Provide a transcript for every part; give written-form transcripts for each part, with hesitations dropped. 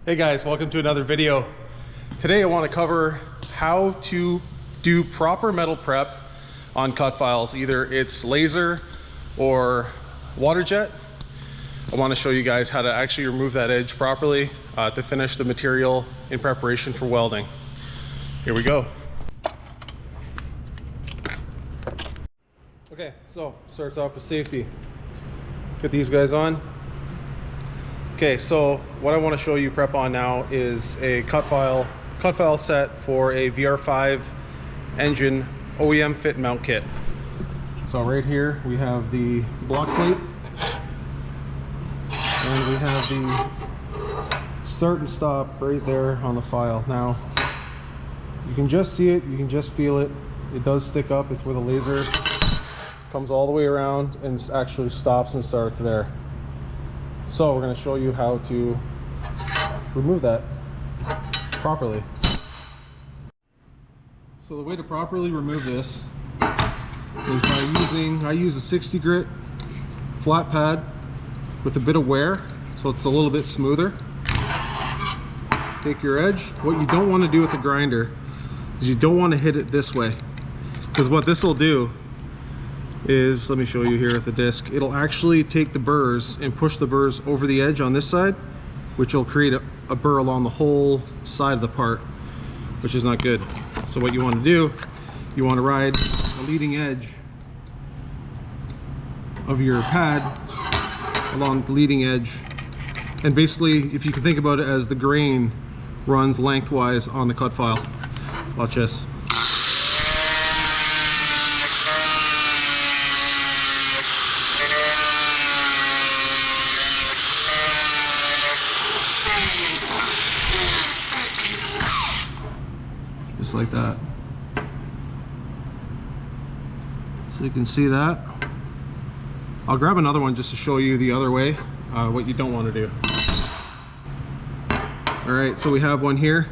Hey guys, welcome to another video. Today I want to cover how to do proper metal prep on cut files. Either it's laser or water jet. I want to show you guys how to actually remove that edge properly to finish the material in preparation for welding. Here we go. Okay, so starts off with safety. Get these guys on. Okay, so what I want to show you prep on now is a cut file set for a VR5 engine OEM fit and mount kit. So right here we have the block plate and we have the start and stop right there on the file. Now you can just see it, you can just feel it. It does stick up. It's where the laser comes all the way around and actually stops and starts there. So we're going to show you how to remove that properly. So the way to properly remove this is by I use a 60 grit flat pad with a bit of wear, so it's a little bit smoother. Take your edge. What you don't want to do with the grinder is you don't want to hit it this way, because what this will do is, let me show you here with the disc, it'll actually take the burrs and push the burrs over the edge on this side, which will create a burr along the whole side of the part, which is not good. So what you want to do, you want to ride the leading edge of your pad along the leading edge, and basically, if you can think about it as the grain runs lengthwise on the cut file. Watch this. Just like that. So you can see that. I'll grab another one just to show you the other way, what you don't want to do. Alright, so we have one here.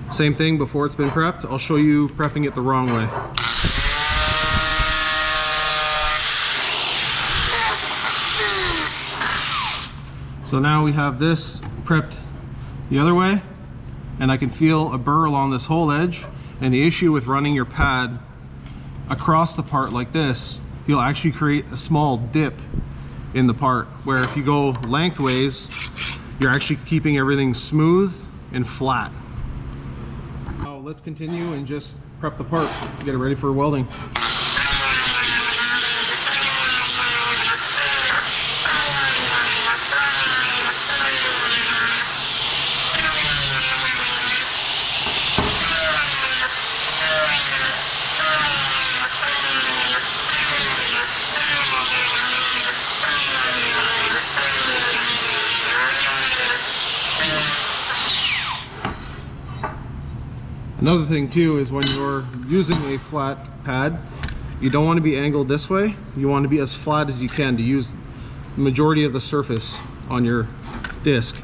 Same thing before it's been prepped. I'll show you prepping it the wrong way. So now we have this prepped the other way, and I can feel a burr along this whole edge. And the issue with running your pad across the part like this, you'll actually create a small dip in the part, where if you go lengthways, you're actually keeping everything smooth and flat. Now let's continue and just prep the part, get it ready for welding. Another thing too is when you're using a flat pad, you don't want to be angled this way. You want to be as flat as you can to use the majority of the surface on your disc.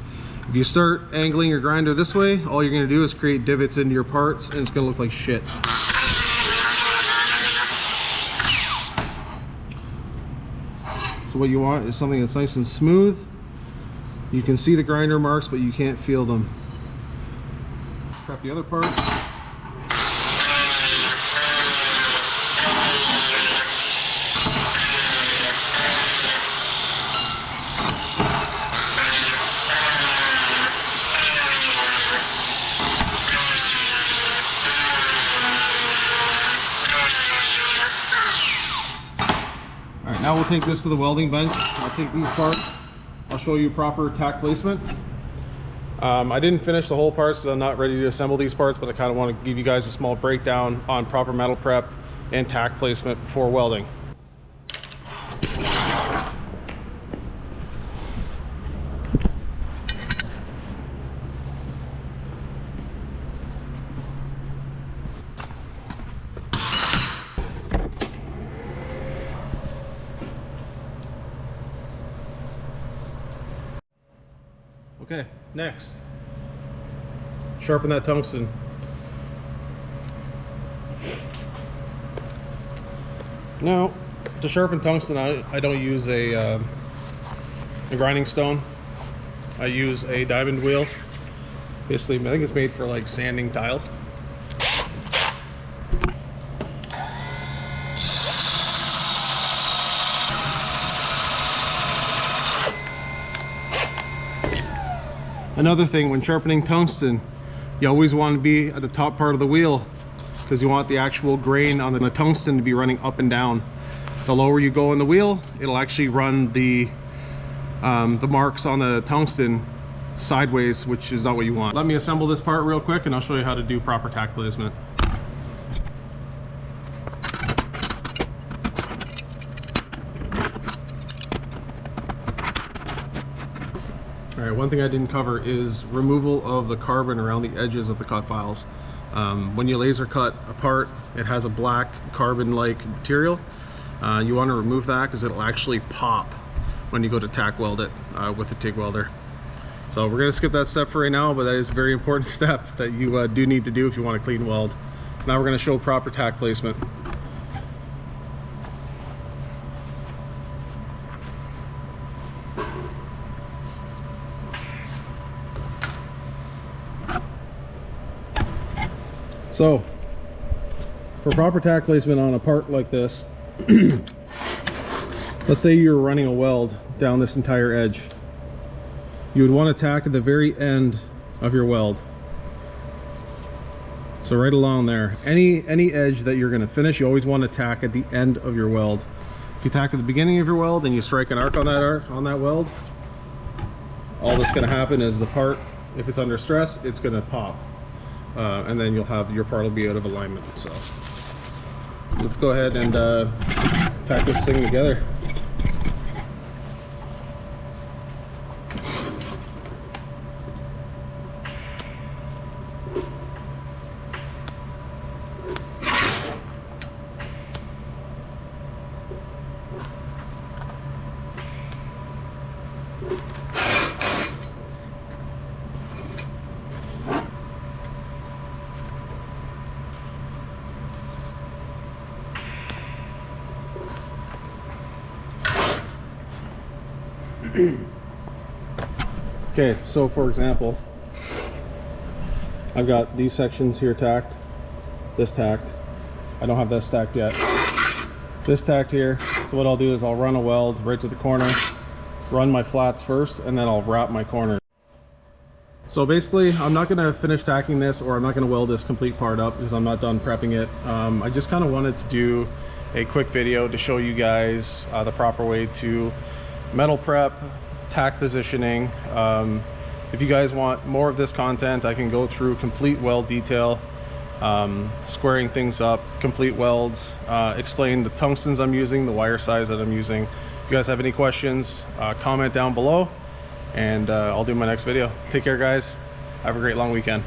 If you start angling your grinder this way, all you're going to do is create divots into your parts, and it's going to look like shit. So what you want is something that's nice and smooth. You can see the grinder marks, but you can't feel them. Prep the other parts. Alright, now we'll take this to the welding bench. I'll take these parts. I'll show you proper tack placement. I didn't finish the whole parts because I'm not ready to assemble these parts, but I kind of want to give you guys a small breakdown on proper metal prep and tack placement before welding. Okay, next, sharpen that tungsten. Now, to sharpen tungsten, I don't use a grinding stone. I use a diamond wheel. Basically, I think it's made for like sanding tile. Another thing, when sharpening tungsten, you always want to be at the top part of the wheel because you want the actual grain on the tungsten to be running up and down. The lower you go in the wheel, it'll actually run the marks on the tungsten sideways, which is not what you want. Let me assemble this part real quick and I'll show you how to do proper tack placement. All right, one thing I didn't cover is removal of the carbon around the edges of the cut files. When you laser cut a part, it has a black carbon-like material. You want to remove that because it'll actually pop when you go to tack weld it with a TIG welder. So we're going to skip that step for right now, but that is a very important step that you do need to do if you want a clean weld. So now we're going to show proper tack placement. So, for proper tack placement on a part like this, let's say you're running a weld down this entire edge. You would want to tack at the very end of your weld. So right along there. Any edge that you're going to finish, you always want to tack at the end of your weld. If you tack at the beginning of your weld and you strike an arc on that weld, all that's going to happen is the part, if it's under stress, it's going to pop. And then you'll have your part will be out of alignment. So let's go ahead and tack this thing together. Okay, so for example, I've got these sections here tacked, this tacked. I don't have this stacked yet. This tacked here. So what I'll do is I'll run a weld right to the corner, run my flats first, and then I'll wrap my corner. So basically, I'm not gonna finish tacking this, or I'm not gonna weld this complete part up because I'm not done prepping it. I just kind of wanted to do a quick video to show you guys the proper way to metal prep, tack positioning. If you guys want more of this content, I can go through complete weld detail, squaring things up, complete welds, explain the tungstens I'm using, the wire size that I'm using. If you guys have any questions, comment down below, and I'll do my next video. Take care, guys. Have a great long weekend.